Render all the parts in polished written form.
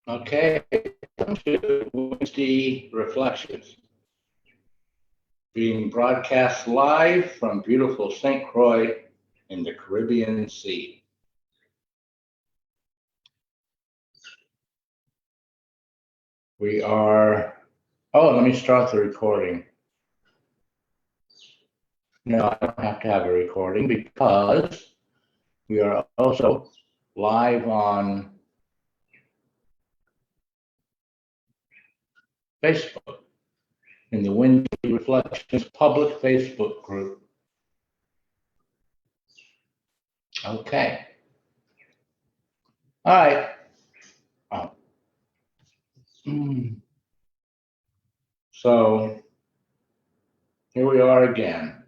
Okay, welcome to Wednesday Reflections, being broadcast live from beautiful St. Croix in the Caribbean Sea. We are, let me start the recording. No, I don't have to have a recording because we are also live on Facebook in the Wednesday Reflections public Facebook group. Okay. All right. Oh. So here we are again.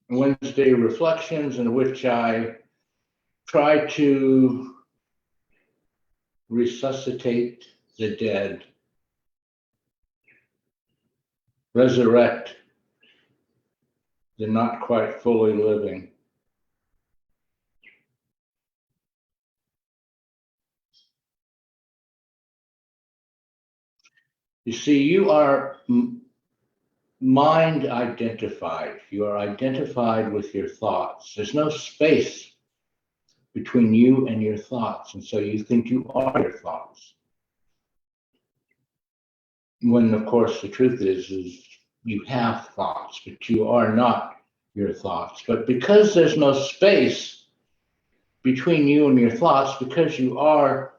Wednesday Reflections, in which I try to resuscitate the dead, resurrect the not quite fully living. You see, you are mind identified. You are identified with your thoughts. There's no space between you and your thoughts. And so you think you are your thoughts. When, of course, the truth is you have thoughts, but you are not your thoughts. But because there's no space between you and your thoughts, because you are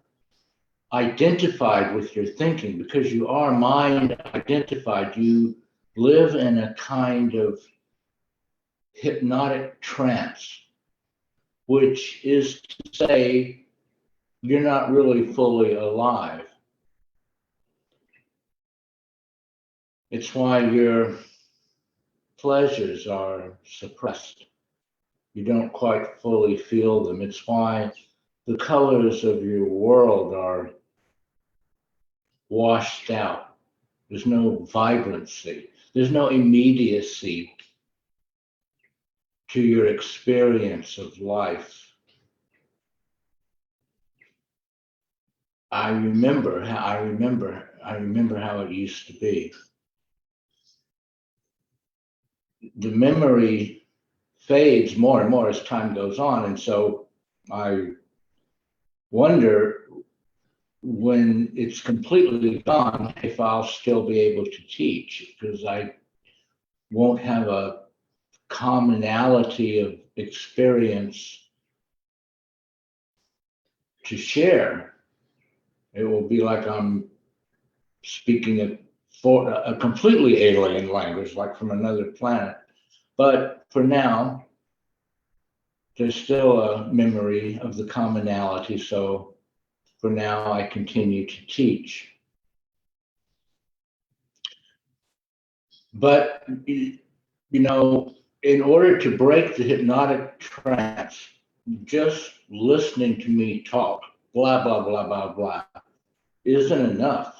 identified with your thinking, because you are mind identified, you live in a kind of hypnotic trance, which is to say, you're not really fully alive. It's why your pleasures are suppressed. You don't quite fully feel them. It's why the colors of your world are washed out. There's no vibrancy. There's no immediacy to your experience of life. I remember how it used to be. The memory fades more and more as time goes on, and so I wonder when it's completely gone if I'll still be able to teach, because I won't have a commonality of experience to share. It will be like I'm speaking a completely alien language, like from another planet. But for now, there's still a memory of the commonality. So for now, I continue to teach. But, in order to break the hypnotic trance, just listening to me talk, blah, blah, blah, blah, blah, isn't enough.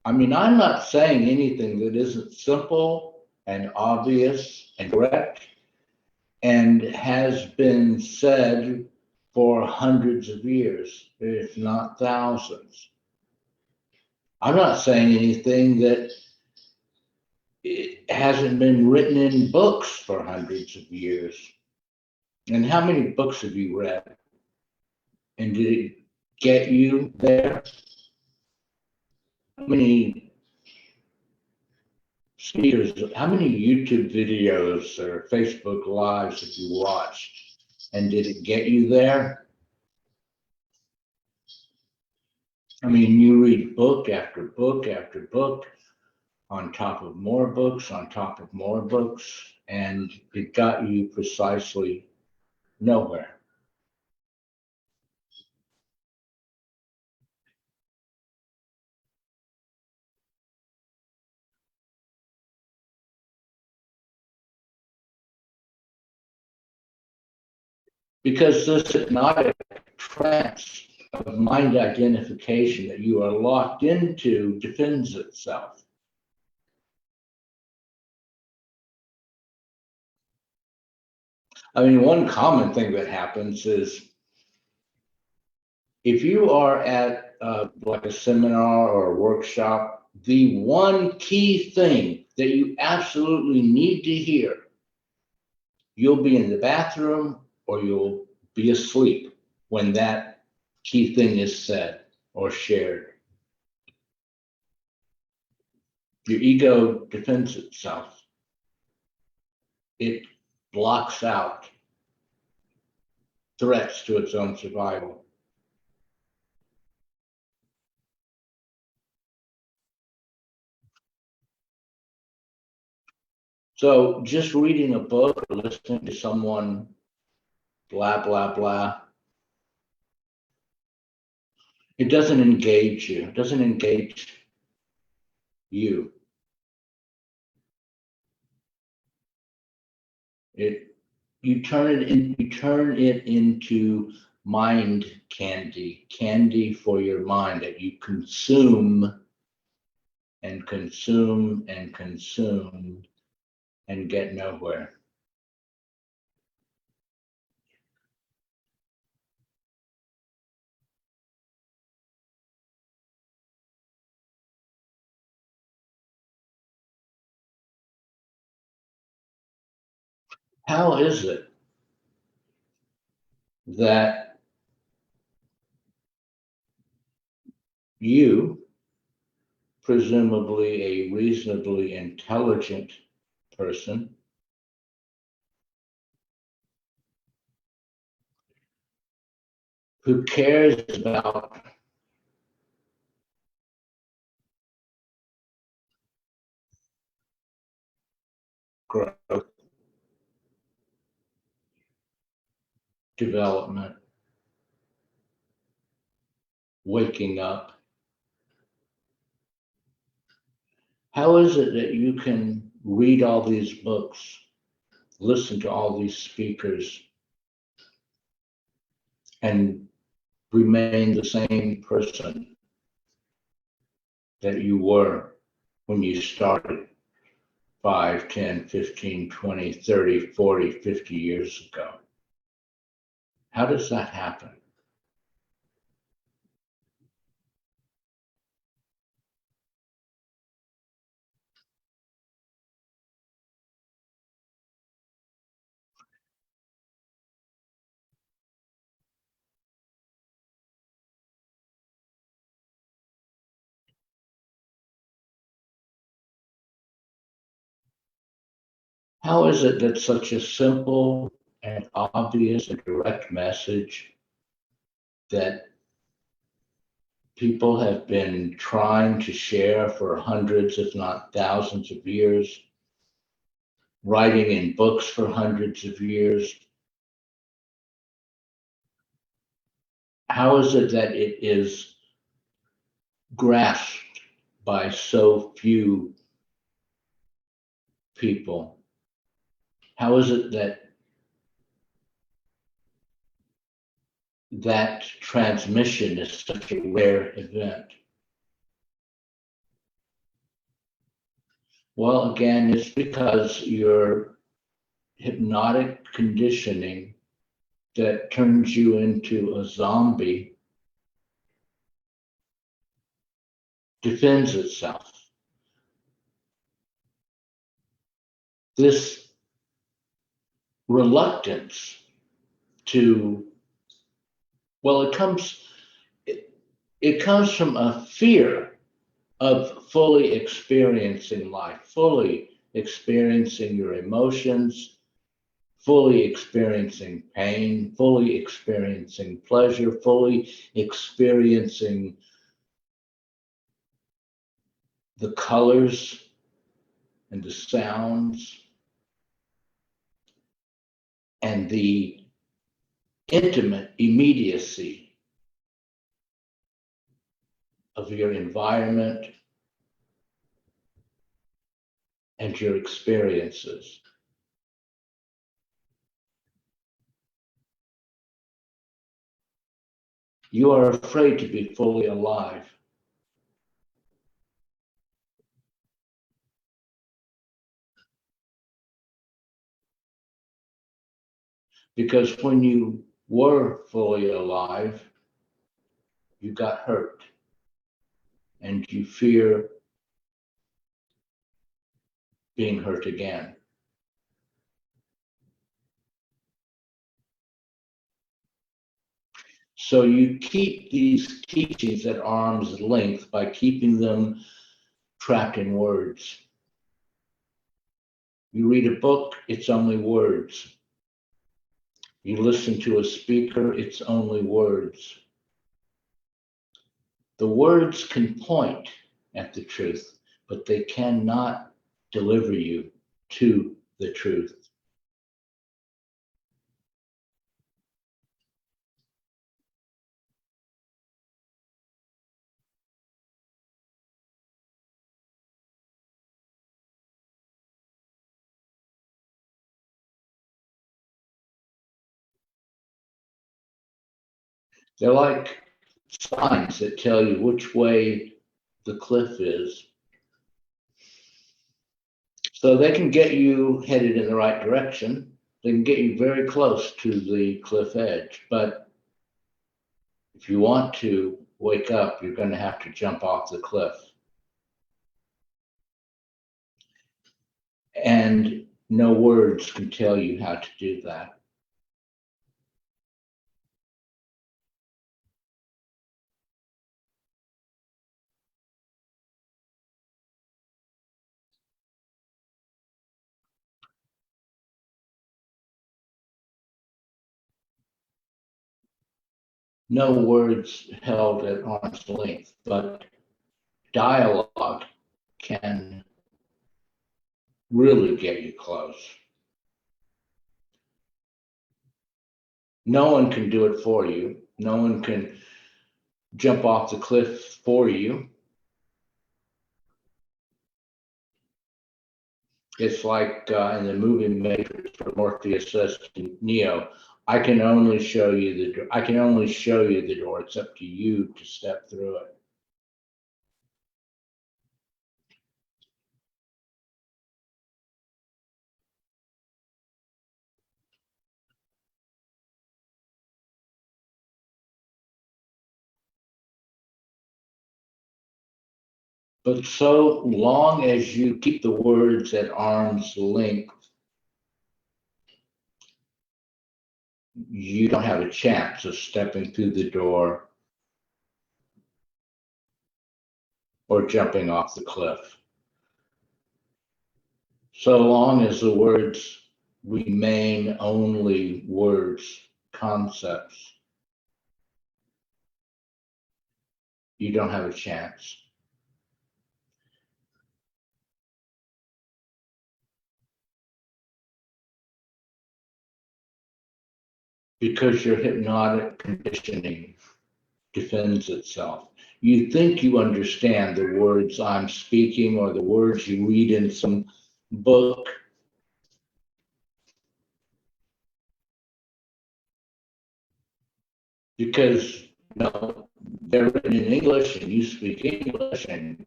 I mean, I'm not saying anything that isn't simple and obvious and correct and has been said for hundreds of years, if not thousands. I'm not saying anything that it hasn't been written in books for hundreds of years. And how many books have you read? And did it get you there? How many speakers, how many YouTube videos or Facebook Lives have you watched? And did it get you there? I mean, you read book after book after book, on top of more books, on top of more books, and it got you precisely nowhere. Because this hypnotic trance of mind identification that you are locked into defends itself. I mean, one common thing that happens is if you are at like a seminar or a workshop, the one key thing that you absolutely need to hear, you'll be in the bathroom or you'll be asleep when that key thing is said or shared. Your ego defends itself. It blocks out threats to its own survival. So just reading a book or listening to someone blah, blah, blah, it doesn't engage you. It doesn't engage you. You turn it into mind candy, candy for your mind that you consume and consume and consume and get nowhere. How is it that you, presumably a reasonably intelligent person, who cares about growth, development, waking up, how is it that you can read all these books, listen to all these speakers, and remain the same person that you were when you started 5, 10, 15, 20, 30, 40, 50 years ago? How does that happen? How is it that such a simple and obvious and direct message that people have been trying to share for hundreds, if not thousands of years, writing in books for hundreds of years, how is it that it is grasped by so few people? How is it that that transmission is such a rare event? Well, again, it's because your hypnotic conditioning that turns you into a zombie defends itself. This reluctance to, well, it comes from a fear of fully experiencing life, fully experiencing your emotions, fully experiencing pain, fully experiencing pleasure, fully experiencing the colors and the sounds and the intimate immediacy of your environment and your experiences. You are afraid to be fully alive. Because when you were fully alive, you got hurt and you fear being hurt again. So you keep these teachings at arm's length by keeping them trapped in words. You read a book, it's only words. You listen to a speaker, it's only words. The words can point at the truth, but they cannot deliver you to the truth. They're like signs that tell you which way the cliff is. So they can get you headed in the right direction. They can get you very close to the cliff edge. But if you want to wake up, you're going to have to jump off the cliff. And no words can tell you how to do that. No words held at arm's length, but dialogue can really get you close. No one can do it for you. No one can jump off the cliff for you. It's like in the movie Matrix, where Morpheus says to Neo, "I can only show you the door. I can only show you the door. It's up to you to step through it." But so long as you keep the words at arm's length, you don't have a chance of stepping through the door or jumping off the cliff. So long as the words remain only words, concepts, you don't have a chance. Because your hypnotic conditioning defends itself. You think you understand the words I'm speaking or the words you read in some book. Because they're written in English and you speak English and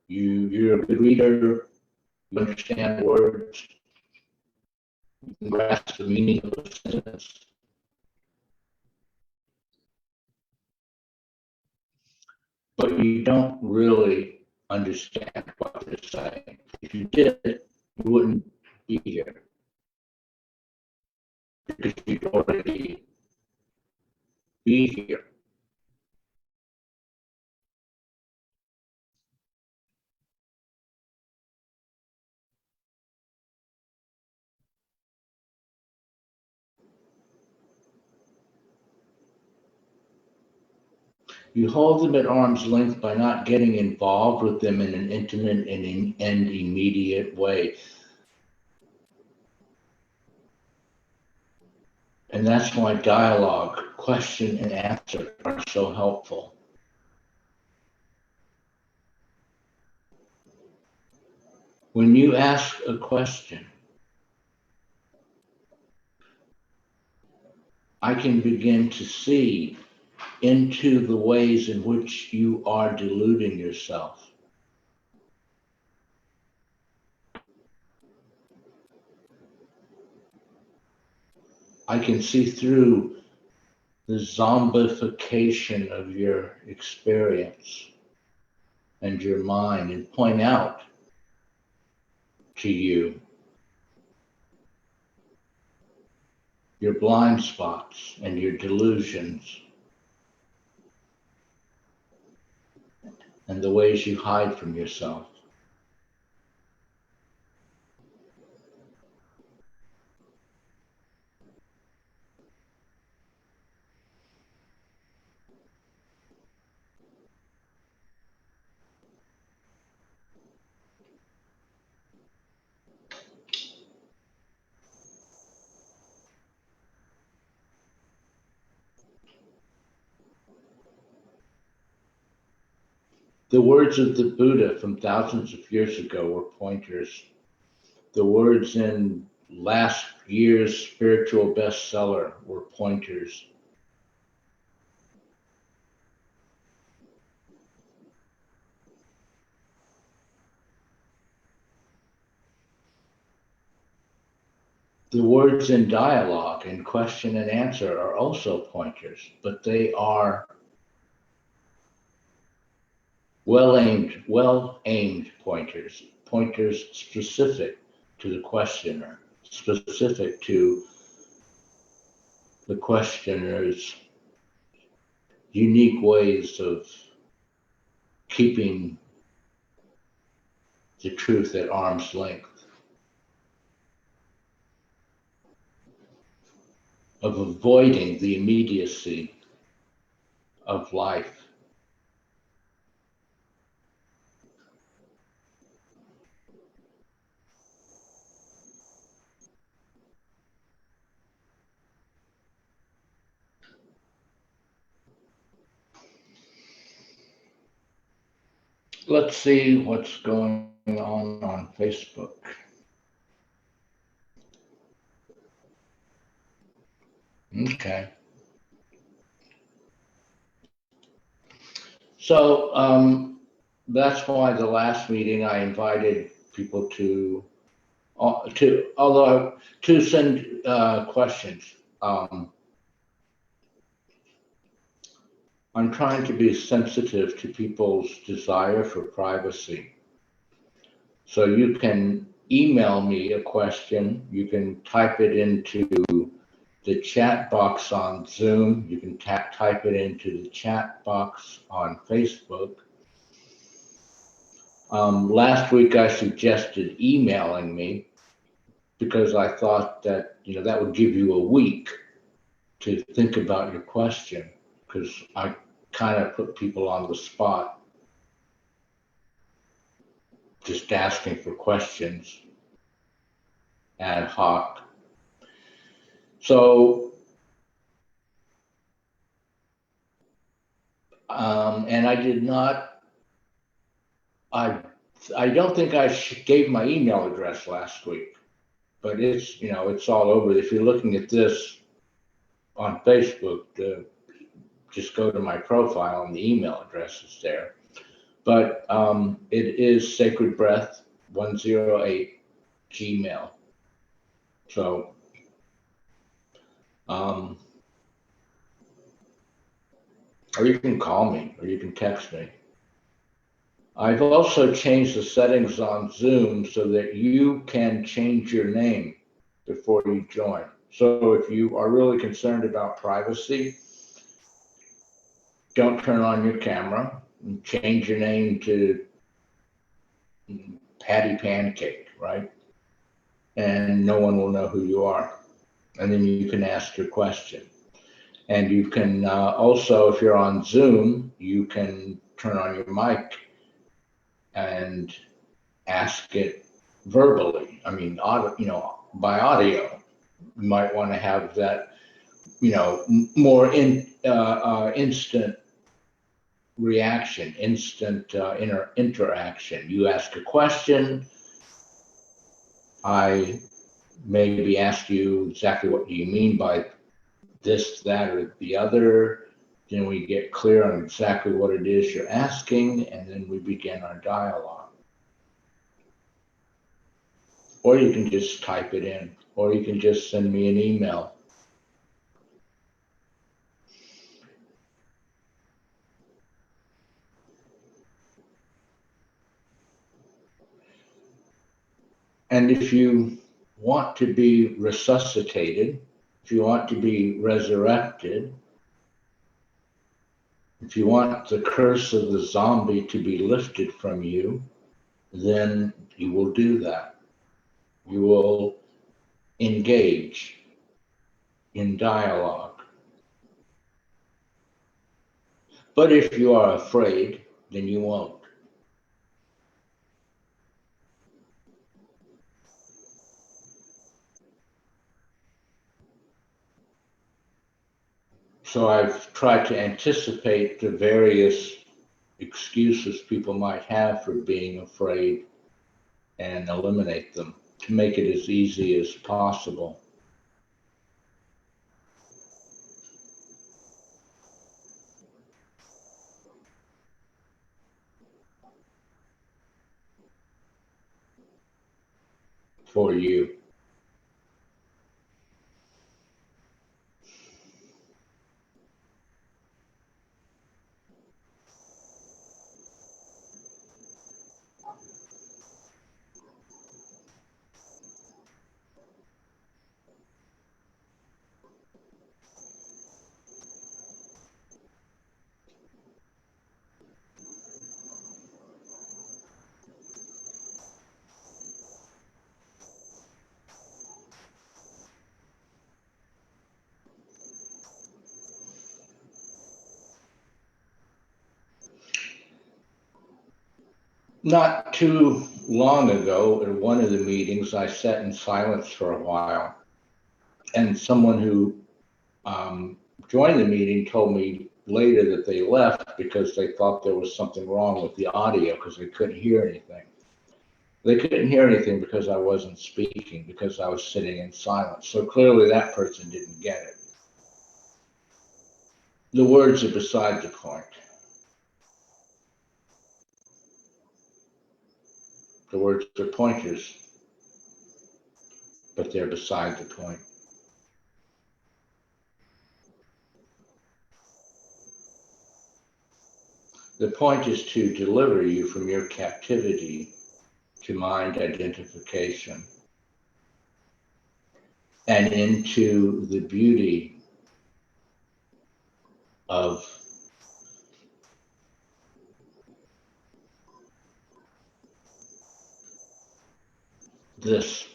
you're a good reader, you understand words, you can grasp the meaning of a sentence. But you don't really understand what they're saying. If you did, you wouldn't be here because you'd already be here. You hold them at arm's length by not getting involved with them in an intimate and immediate way. And that's why dialogue, question and answer are so helpful. When you ask a question, I can begin to see into the ways in which you are deluding yourself. I can see through the zombification of your experience and your mind, and point out to you your blind spots and your delusions and the ways you hide from yourself. The words of the Buddha from thousands of years ago were pointers. The words in last year's spiritual bestseller were pointers. The words in dialogue and question and answer are also pointers, but they are well-aimed pointers, pointers specific to the questioner, specific to the questioner's unique ways of keeping the truth at arm's length, of avoiding the immediacy of life. Let's see what's going on Facebook. Okay. So that's why the last meeting I invited people to send questions. I'm trying to be sensitive to people's desire for privacy. So you can email me a question. You can type it into the chat box on Zoom. You can type it into the chat box on Facebook. Last week I suggested emailing me because I thought that that would give you a week to think about your question, because I kind of put people on the spot just asking for questions ad hoc. So and I did not, I don't think I gave my email address last week, but it's all over. If you're looking at this on Facebook, just go to my profile and the email address is there. But it is Sacred Breath 108 Gmail. So or you can call me or you can text me. I've also changed the settings on Zoom so that you can change your name before you join. So if you are really concerned about privacy, don't turn on your camera and change your name to Patty Pancake, right? And no one will know who you are. And then you can ask your question. And you can also, if you're on Zoom, you can turn on your mic and ask it verbally. I mean, by audio. You might want to have that, more instant reaction, instant interaction. You ask a question, I maybe ask you exactly what do you mean by this, that, or the other. Then we get clear on exactly what it is you're asking, and then we begin our dialogue. Or you can just type it in, or you can just send me an email. And if you want to be resuscitated, if you want to be resurrected, if you want the curse of the zombie to be lifted from you, then you will do that. You will engage in dialogue. But if you are afraid, then you won't. So I've tried to anticipate the various excuses people might have for being afraid and eliminate them to make it as easy as possible. For you. Not too long ago, at one of the meetings, I sat in silence for a while, and someone who joined the meeting told me later that they left because they thought there was something wrong with the audio because they couldn't hear anything. They couldn't hear anything because I wasn't speaking, because I was sitting in silence. So clearly that person didn't get it. The words are beside the point. The words are pointers, but they're beside the point. The point is to deliver you from your captivity to mind identification and into the beauty of this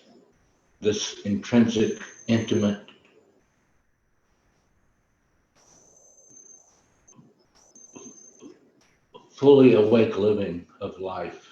intrinsic, intimate, fully awake living of life.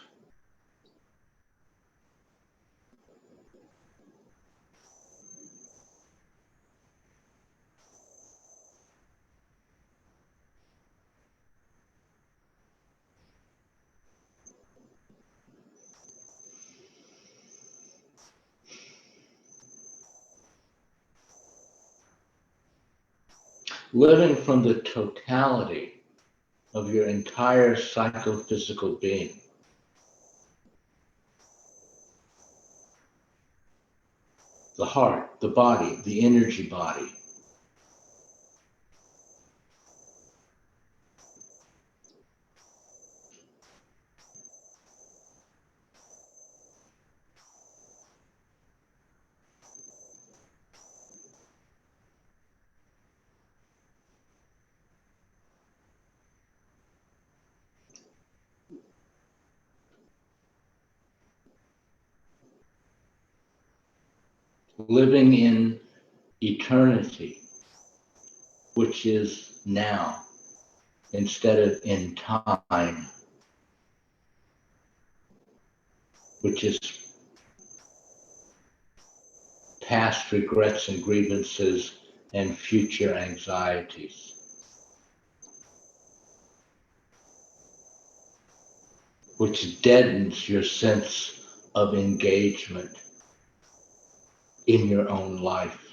Living from the totality of your entire psychophysical being. The heart, the body, the energy body. Living in eternity, which is now, instead of in time, which is past regrets and grievances and future anxieties, which deadens your sense of engagement in your own life.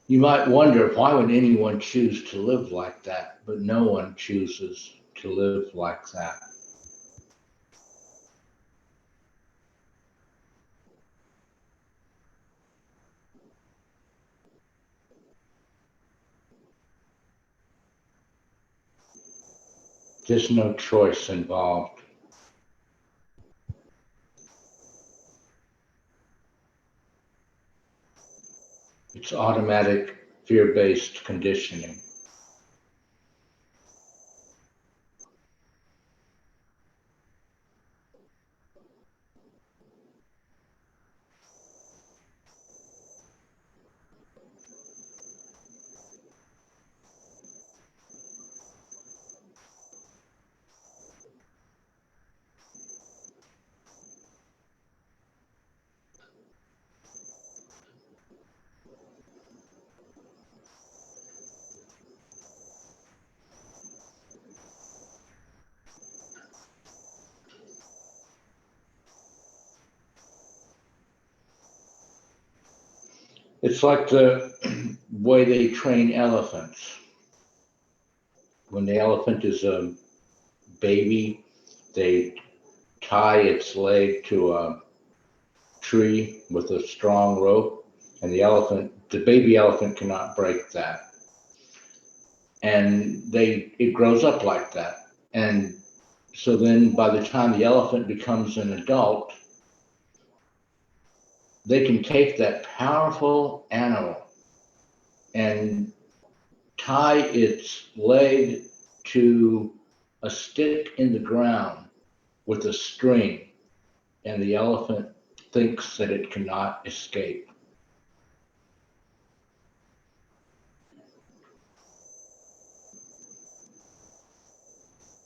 You might wonder, why would anyone choose to live like that? But no one chooses to live like that. There's no choice involved. It's automatic fear-based conditioning. It's like the way they train elephants. When the elephant is a baby, they tie its leg to a tree with a strong rope, and the baby elephant cannot break that. And it grows up like that. And so then by the time the elephant becomes an adult, they can take that powerful animal and tie its leg to a stick in the ground with a string, and the elephant thinks that it cannot escape.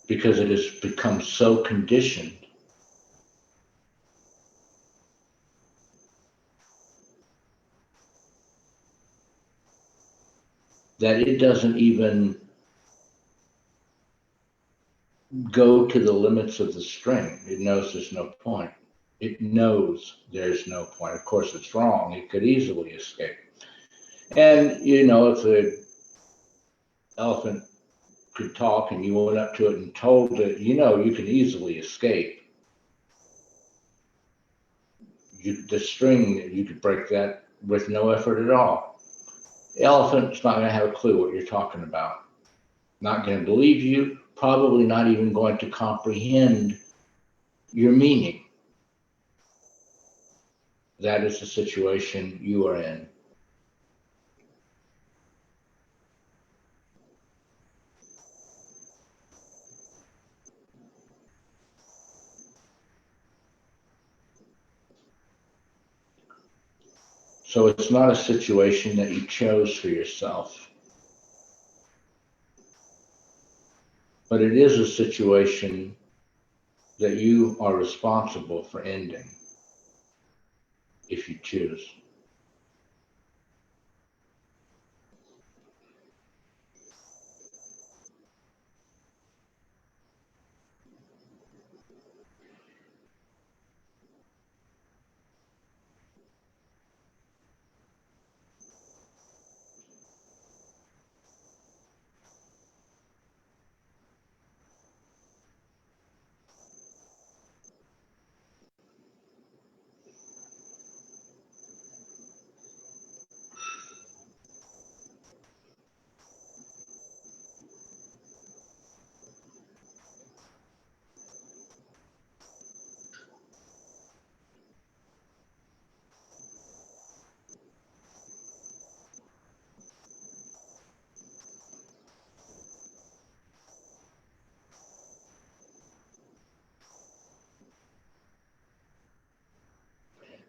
Because it has become so conditioned that it doesn't even go to the limits of the string. It knows there's no point. It knows there's no point. Of course, it's wrong. It could easily escape. And, if the elephant could talk and you went up to it and told it, you can easily escape. The string, you could break that with no effort at all. The elephant's not going to have a clue what you're talking about. Not going to believe you, probably not even going to comprehend your meaning. That is the situation you are in. So it's not a situation that you chose for yourself, but it is a situation that you are responsible for ending if you choose.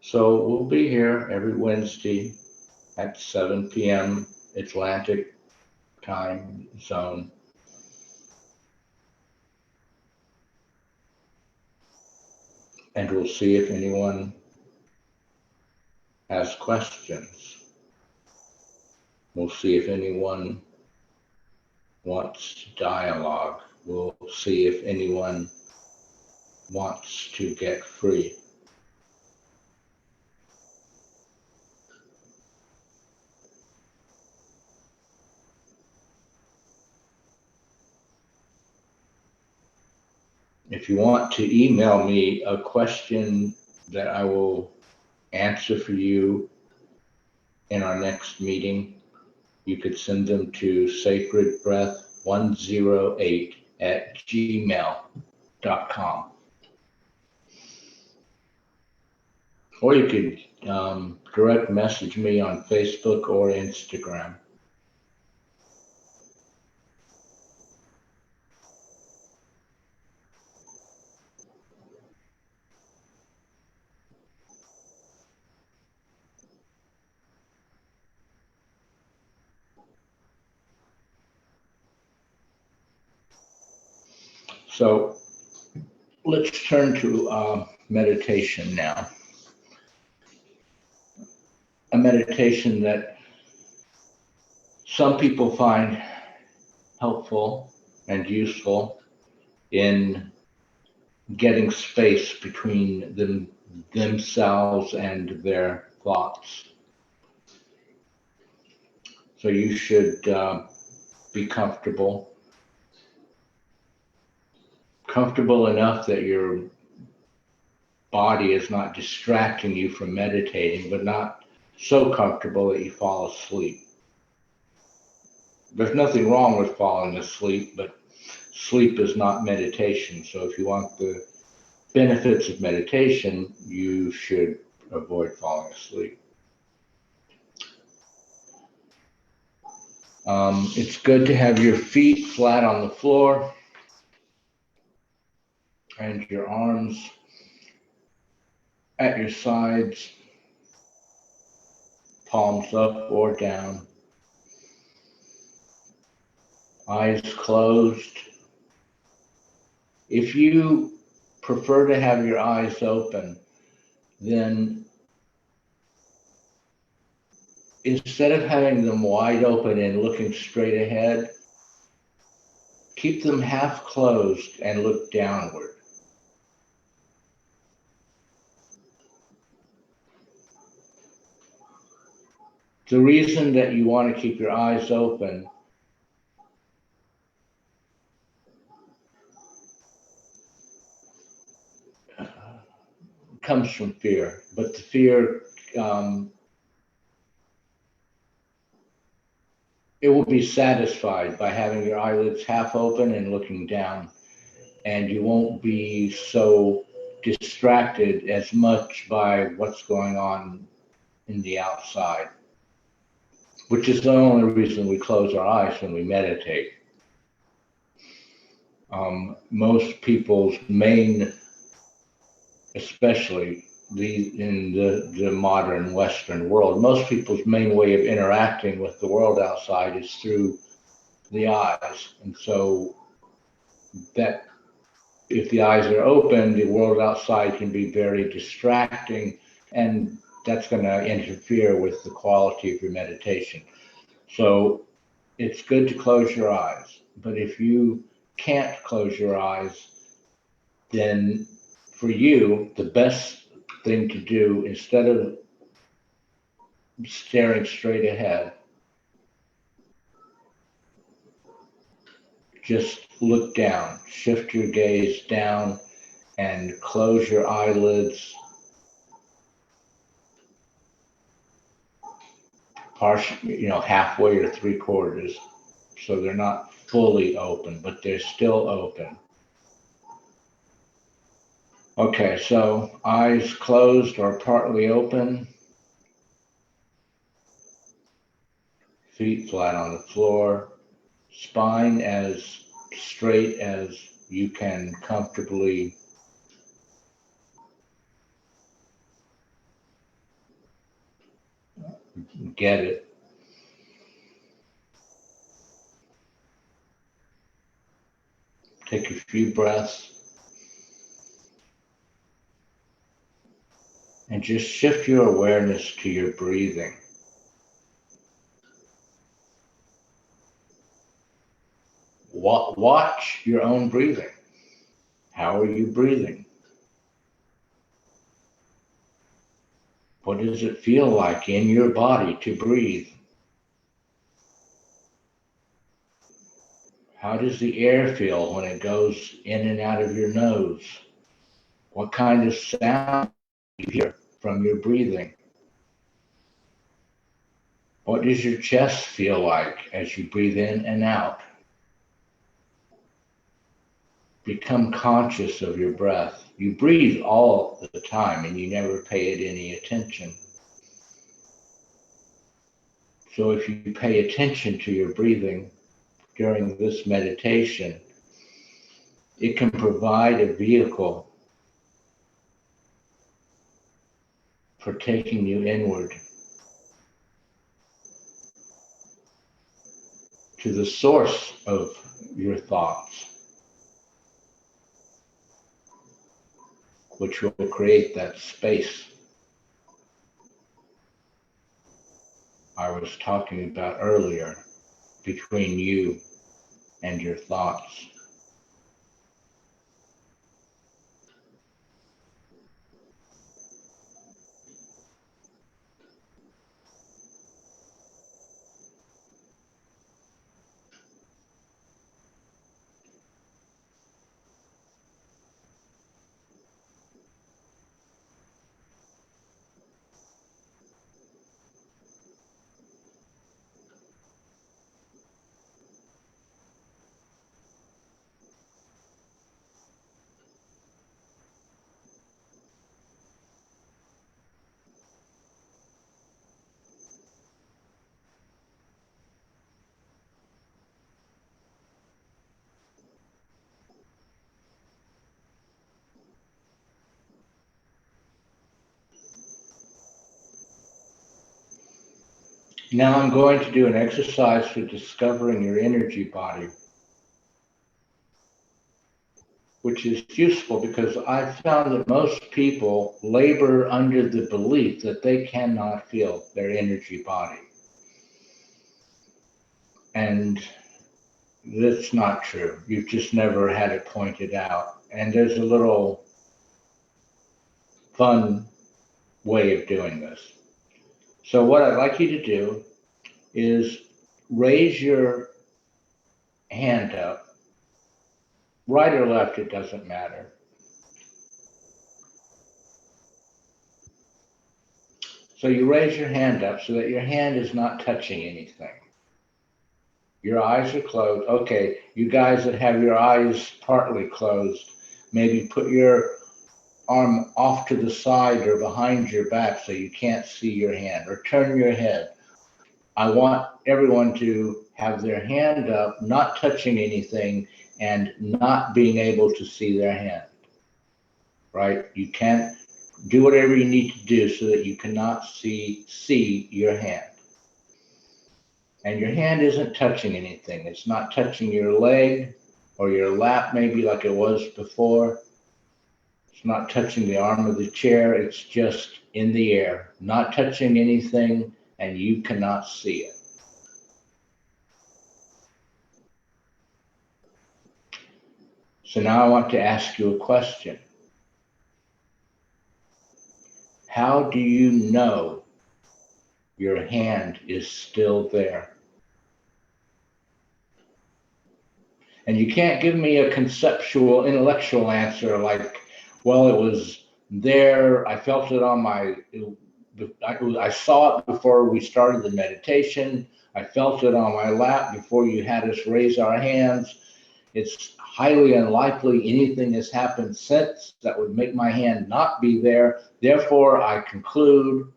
So we'll be here every Wednesday at 7 p.m. Atlantic time zone. And we'll see if anyone has questions. We'll see if anyone wants dialogue. We'll see if anyone wants to get free. If you want to email me a question that I will answer for you in our next meeting, you could send them to sacredbreath108 gmail.com. Or you could direct message me on Facebook or Instagram. So let's turn to meditation now. A meditation that some people find helpful and useful in getting space between themselves and their thoughts. So you should be comfortable enough that your body is not distracting you from meditating, but not so comfortable that you fall asleep. There's nothing wrong with falling asleep, but sleep is not meditation. So if you want the benefits of meditation, you should avoid falling asleep. It's good to have your feet flat on the floor and your arms at your sides, palms up or down, eyes closed. If you prefer to have your eyes open, then instead of having them wide open and looking straight ahead, keep them half closed and look downward. The reason that you want to keep your eyes open comes from fear, but the fear, it will be satisfied by having your eyelids half open and looking down, and you won't be so distracted as much by what's going on in the outside, which is the only reason we close our eyes when we meditate. Most people's main, especially in the modern Western world, most people's main way of interacting with the world outside is through the eyes. And so that if the eyes are open, the world outside can be very distracting, and that's going to interfere with the quality of your meditation. So it's good to close your eyes. But if you can't close your eyes, then for you, the best thing to do, instead of staring straight ahead, just look down, shift your gaze down, and close your eyelids halfway or 3/4. So they're not fully open, but they're still open. Okay, so eyes closed or partly open, feet flat on the floor, spine as straight as you can comfortably get it. Take a few breaths and just shift your awareness to your breathing. Watch your own breathing. How are you breathing? What does it feel like in your body to breathe? How does the air feel when it goes in and out of your nose? What kind of sound do you hear from your breathing? What does your chest feel like as you breathe in and out? become conscious of your breath. You breathe all the time and you never pay it any attention. So if you pay attention to your breathing during this meditation, it can provide a vehicle for taking you inward to the source of your thoughts, which will create that space I was talking about earlier between you and your thoughts. Now I'm going to do an exercise for discovering your energy body, which is useful because I found that most people labor under the belief that they cannot feel their energy body. And that's not true. You've just never had it pointed out. And there's a little fun way of doing this. So what I'd like you to do is raise your hand up, right or left, it doesn't matter. So you raise your hand up so that your hand is not touching anything. Your eyes are closed. Okay, you guys that have your eyes partly closed, maybe put your arm off to the side or behind your back so you can't see your hand, or turn your head. I want everyone to have their hand up, not touching anything and not being able to see their hand, right? You can't do whatever you need to do so that you cannot see your hand. And your hand isn't touching anything. It's not touching your leg or your lap, maybe like it was before. It's not touching the arm of the chair. It's just in the air, not touching anything, and you cannot see it. So now I want to ask you a question. How do you know your hand is still there? And you can't give me a conceptual, intellectual answer like, well, it was there, I felt it on I saw it before we started the meditation, I felt it on my lap before you had us raise our hands. It's highly unlikely anything has happened since that would make my hand not be there. Therefore, I conclude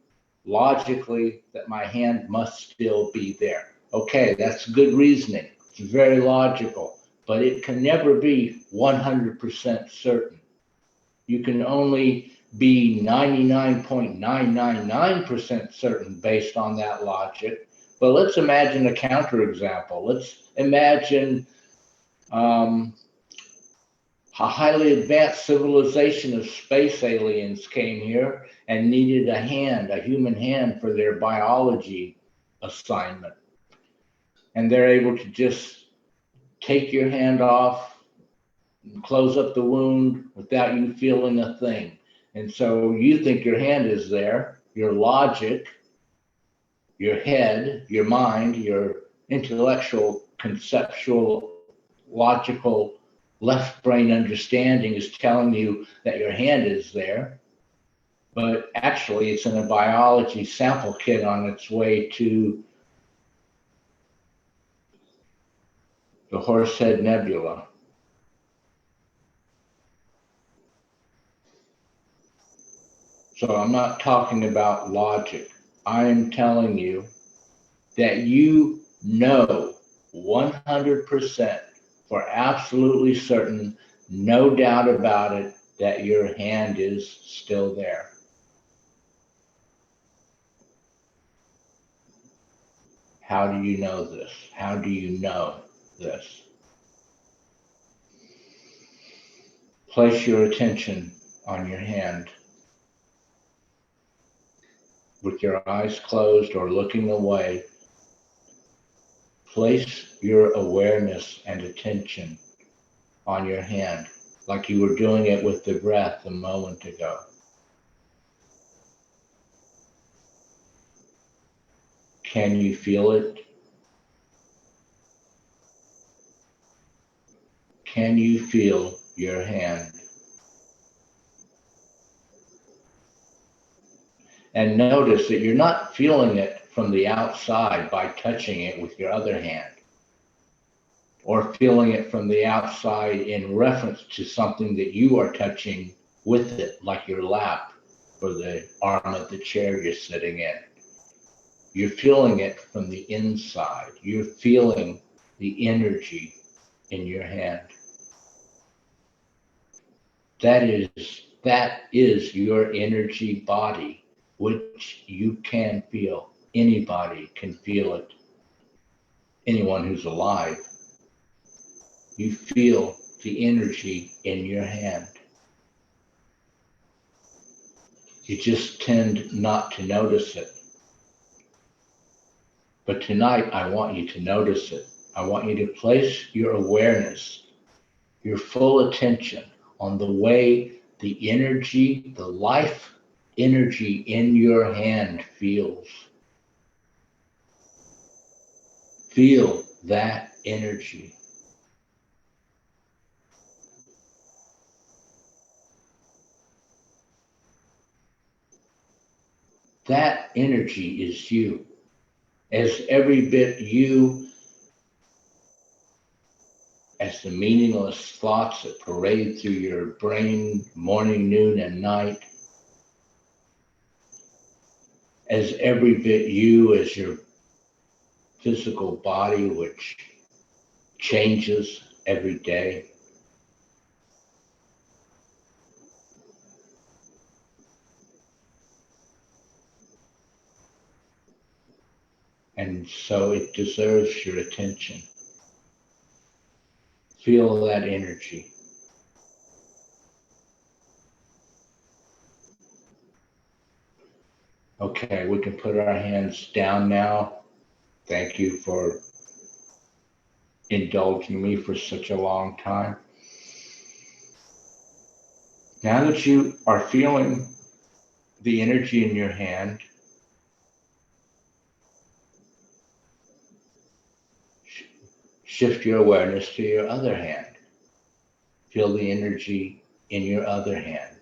logically that my hand must still be there. Okay, that's good reasoning. It's very logical, but it can never be 100% certain. You can only be 99.999% certain based on that logic. But let's imagine a counterexample. Let's imagine a highly advanced civilization of space aliens came here and needed a hand, a human hand for their biology assignment. And they're able to just take your hand off, and close up the wound without you feeling a thing. And so you think your hand is there, your logic, your head, your mind, your intellectual, conceptual, logical left brain understanding is telling you that your hand is there, but actually it's in a biology sample kit on its way to the Horsehead Nebula. So I'm not talking about logic. I am telling you that you know 100% for absolutely certain, no doubt about it, that your hand is still there. How do you know this? How do you know this? Place your attention on your hand with your eyes closed or looking away. Place your awareness and attention on your hand like you were doing it with the breath a moment ago. Can you feel it? Can you feel your hand? And notice that you're not feeling it from the outside by touching it with your other hand, or feeling it from the outside in reference to something that you are touching with it, like your lap or the arm of the chair you're sitting in. You're feeling it from the inside. You're feeling the energy in your hand. That is your energy body, which you can feel. Anybody can feel it. Anyone who's alive. You feel the energy in your hand. You just tend not to notice it. But tonight, I want you to notice it. I want you to place your awareness, your full attention on the way the energy, the life energy in your hand feels. Feel that energy. That energy is you. As every bit you as the meaningless thoughts that parade through your brain morning, noon, and night, as every bit you as your physical body, which changes every day. And so it deserves your attention. Feel that energy. Okay, we can put our hands down now. Thank you for indulging me for such a long time. Now that you are feeling the energy in your hand, shift your awareness to your other hand. Feel the energy in your other hand.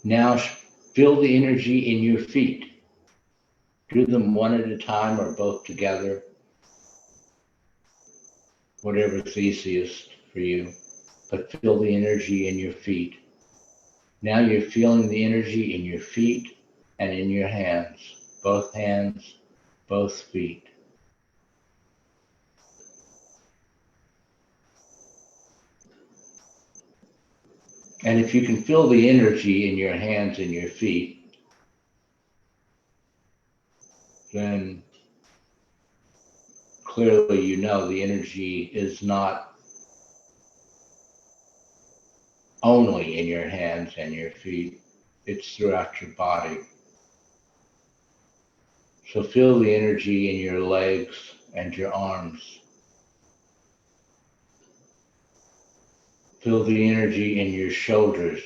Now feel the energy in your feet. Do them one at a time or both together, whatever's easiest for you. But feel the energy in your feet. Now you're feeling the energy in your feet and in your hands, both feet. And if you can feel the energy in your hands and your feet, then clearly you know the energy is not only in your hands and your feet, it's throughout your body. So feel the energy in your legs and your arms. Feel the energy in your shoulders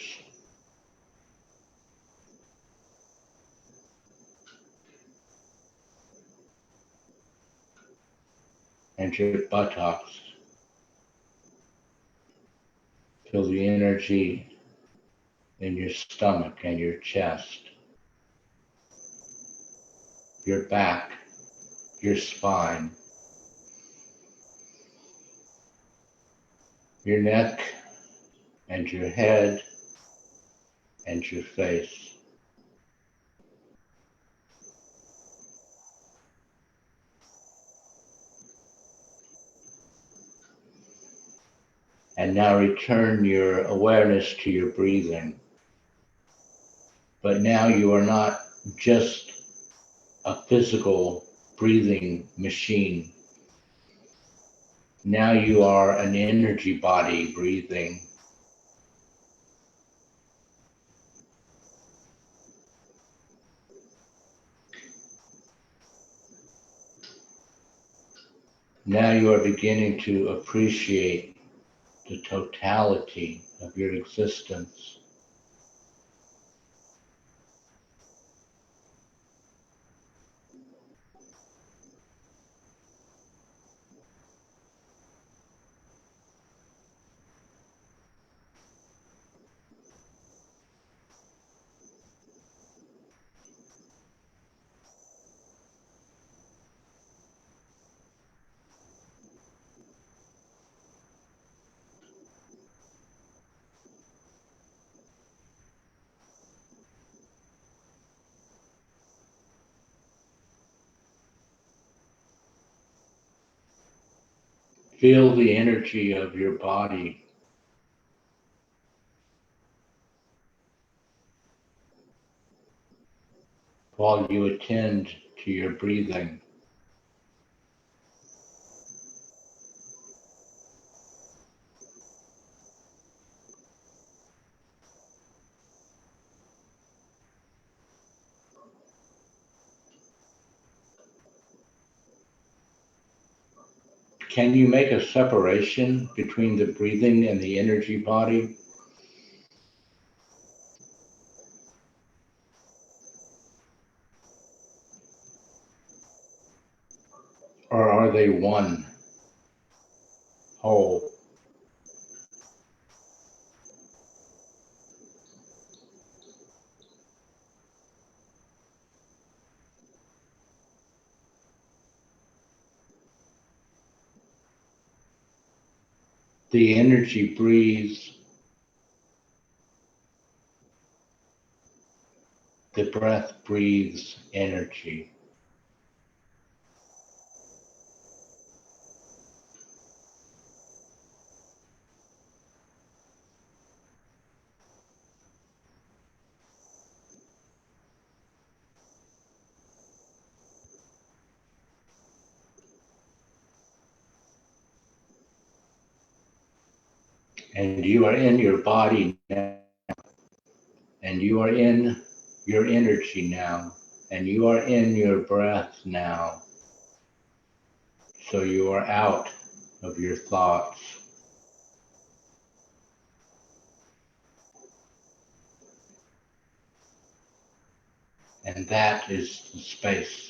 and your buttocks. Feel the energy in your stomach and your chest, your back, your spine, your neck and your head and your face. And now return your awareness to your breathing. But now you are not just a physical breathing machine. Now you are an energy body breathing. Now you are beginning to appreciate the totality of your existence. Feel the energy of your body while you attend to your breathing. Can you make a separation between the breathing and the energy body? Or are they one whole? The energy breathes, the breath breathes energy. And you are in your body now, and you are in your energy now, and you are in your breath now. So you are out of your thoughts. And that is the space.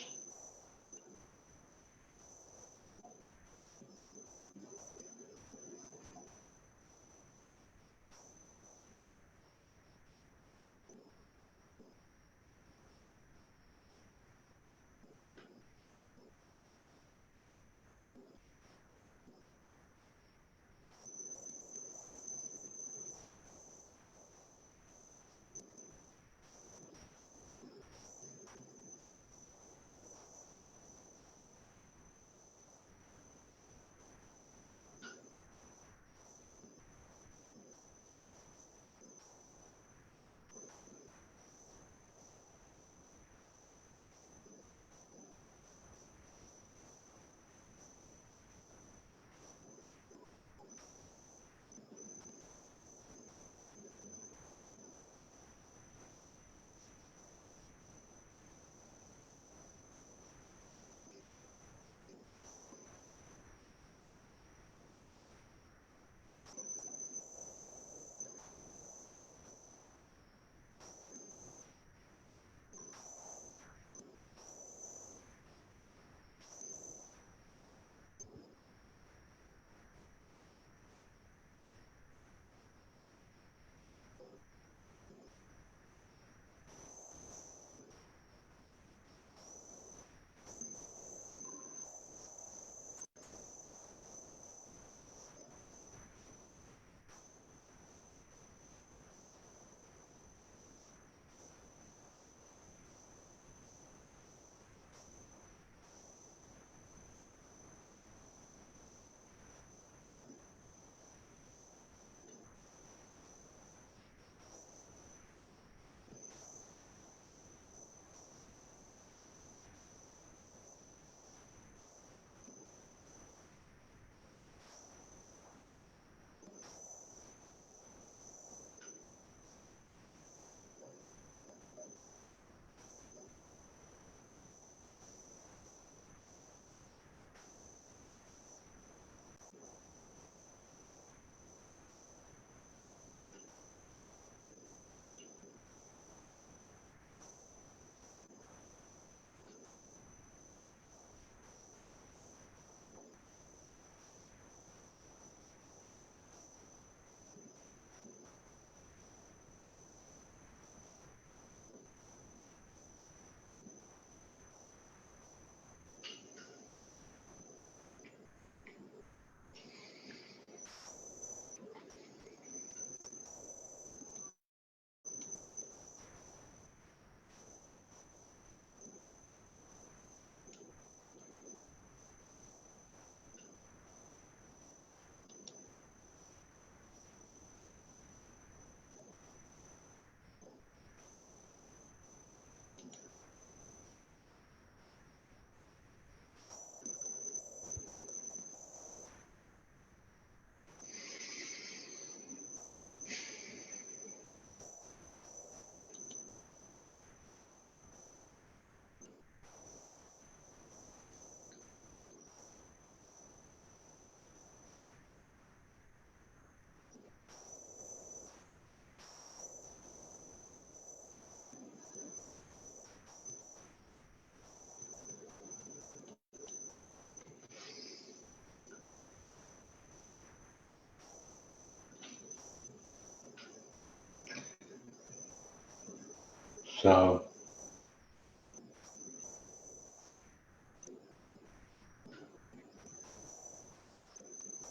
So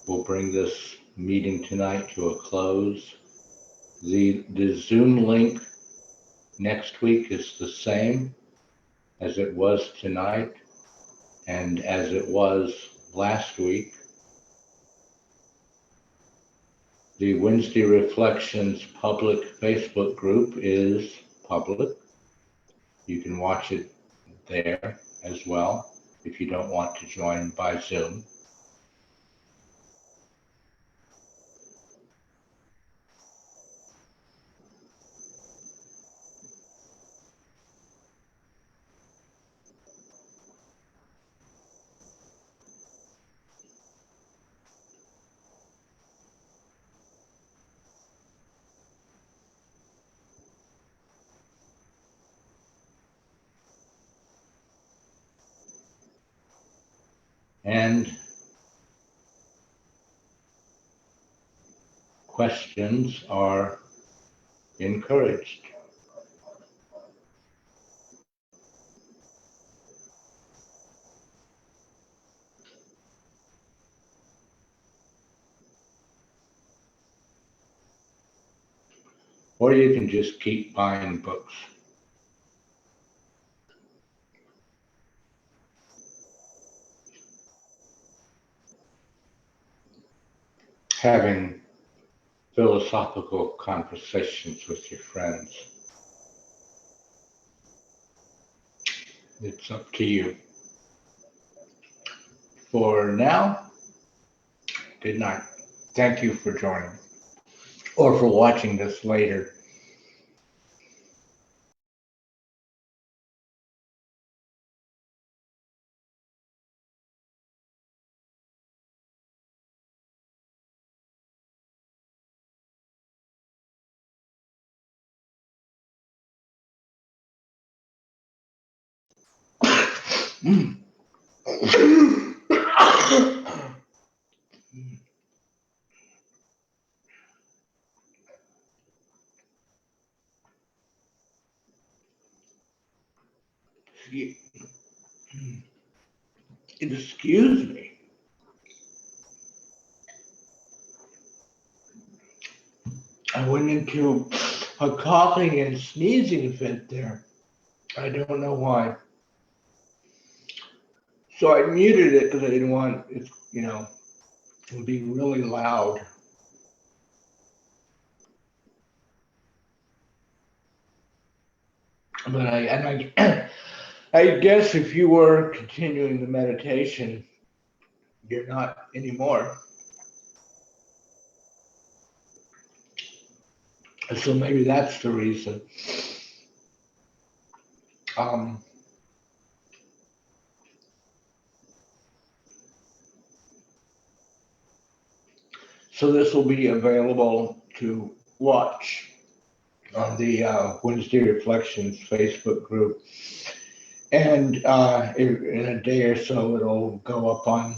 we'll bring this meeting tonight to a close. The Zoom link next week is the same as it was tonight and as it was last week. The Wednesday Reflections public Facebook group is public. You can watch it there as well if you don't want to join by Zoom. And questions are encouraged. Or you can just keep buying books. Having philosophical conversations with your friends. It's up to you. For now, good night. Thank you for joining or for watching this later. Excuse me. I went into a coughing and sneezing fit there. I don't know why. So I muted it because I didn't want it, to be really loud. But I guess if you were continuing the meditation, you're not anymore. So maybe that's the reason. Um, so this will be available to watch on the Wednesday Reflections Facebook group. And in a day or so, it'll go up on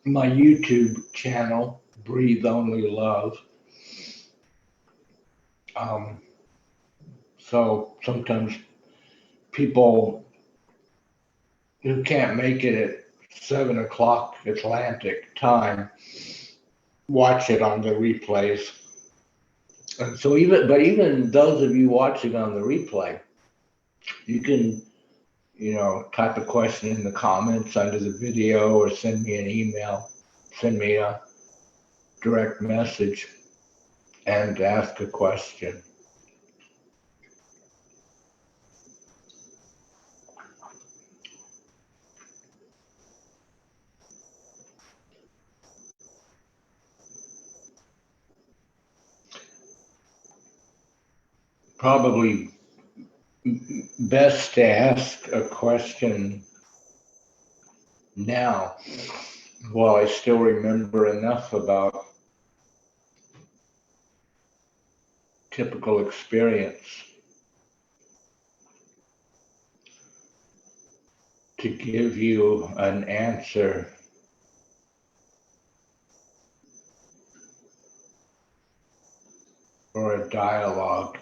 my YouTube channel, Breathe Only Love. So sometimes people who can't make it at 7 o'clock Atlantic time watch it on the replays. And so even those of you watching on the replay, you can, type a question in the comments under the video or send me an email, send me a direct message and ask a question. Probably best to ask a question now while I still remember enough about typical experience to give you an answer or a dialogue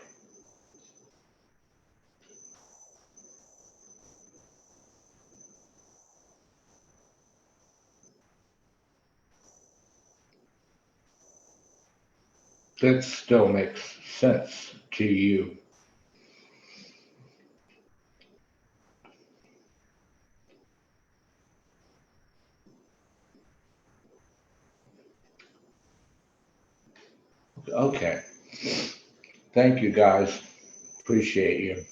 that still makes sense to you. Okay. Thank you guys. Appreciate you.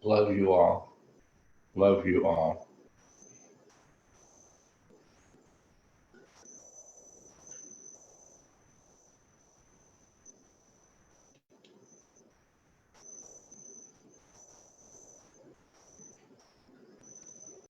Love you all. Love you all.